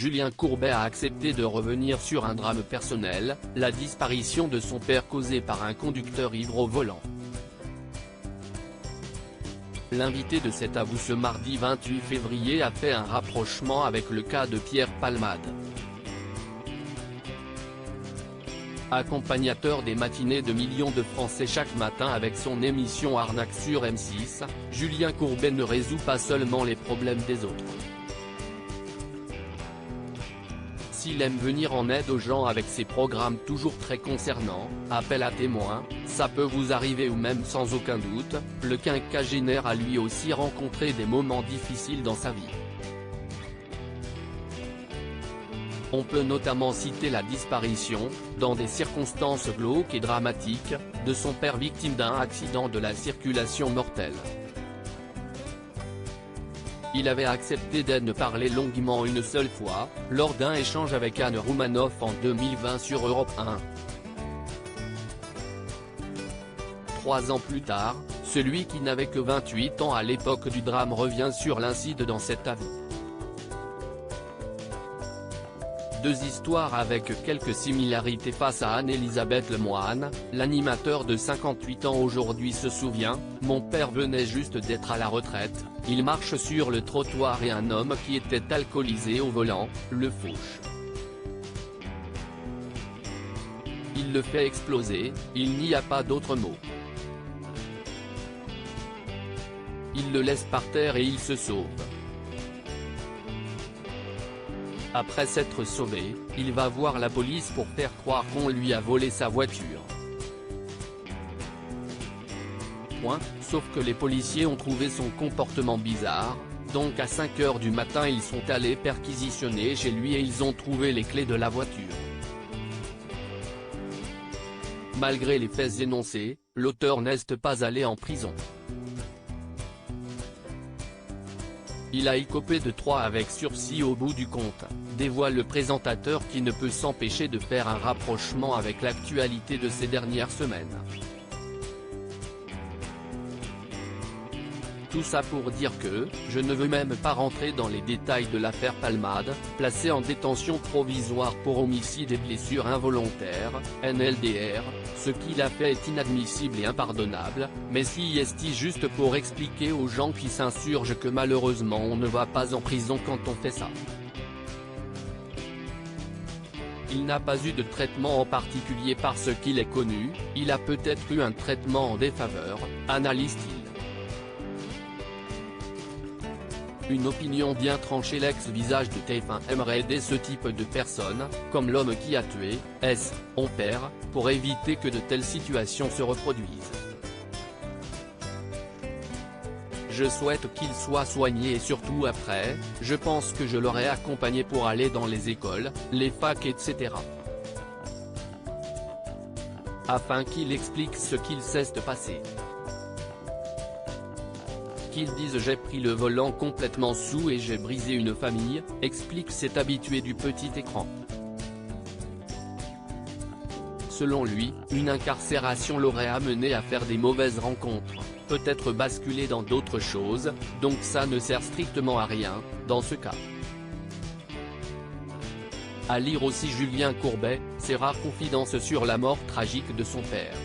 Julien Courbet a accepté de revenir sur un drame personnel, la disparition de son père causée par un conducteur ivre au volant. L'invité de cet avou ce mardi 28 février a fait un rapprochement avec le cas de Pierre Palmade. Accompagnateur des matinées de millions de Français chaque matin avec son émission Arnaque sur M6, Julien Courbet ne résout pas seulement les problèmes des autres. S'il aime venir en aide aux gens avec ses programmes toujours très concernants, appel à témoins, ça peut vous arriver ou même sans aucun doute, le quinquagénaire a lui aussi rencontré des moments difficiles dans sa vie. On peut notamment citer la disparition, dans des circonstances glauques et dramatiques, de son père victime d'un accident de la circulation mortelle. Il avait accepté d'en parler longuement une seule fois, lors d'un échange avec Anne Roumanoff en 2020 sur Europe 1. 3 ans plus tard, celui qui n'avait que 28 ans à l'époque du drame revient sur l'incident dans cet avou. Deux histoires avec quelques similarités face à Anne-Elisabeth Lemoine, l'animateur de 58 ans aujourd'hui se souvient, « Mon père venait juste d'être à la retraite, il marche sur le trottoir et un homme qui était alcoolisé au volant, le fauche. Il le fait exploser, il n'y a pas d'autre mot. Il le laisse par terre et il se sauve. Après s'être sauvé, il va voir la police pour faire croire qu'on lui a volé sa voiture. Sauf que les policiers ont trouvé son comportement bizarre, donc à 5 h du matin ils sont allés perquisitionner chez lui et ils ont trouvé les clés de la voiture. Malgré les faits énoncés, l'auteur n'est pas allé en prison. Il a écopé de 3 avec sursis au bout du compte, dévoile le présentateur qui ne peut s'empêcher de faire un rapprochement avec l'actualité de ces dernières semaines. Tout ça pour dire que, je ne veux même pas rentrer dans les détails de l'affaire Palmade, placé en détention provisoire pour homicide et blessures involontaires, NLDR, ce qu'il a fait est inadmissible et impardonnable, mais si est juste pour expliquer aux gens qui s'insurgent que malheureusement on ne va pas en prison quand on fait ça. Il n'a pas eu de traitement en particulier parce qu'il est connu, il a peut-être eu un traitement en défaveur, analyse-t-il. Une opinion bien tranchée. L'ex-visage de TF1 aimerait aider ce type de personnes, comme l'homme qui a tué, on perd, pour éviter que de telles situations se reproduisent. Je souhaite qu'il soit soigné et surtout après, je pense que je l'aurais accompagné pour aller dans les écoles, les facs etc. Afin qu'il explique ce qu'il s'est passé. Qu'il dise j'ai pris le volant complètement sous et j'ai brisé une famille, explique cet habitué du petit écran. Selon lui, une incarcération l'aurait amené à faire des mauvaises rencontres, peut-être basculer dans d'autres choses, donc ça ne sert strictement à rien, dans ce cas. À lire aussi Julien Courbet, ses rares confidences sur la mort tragique de son père.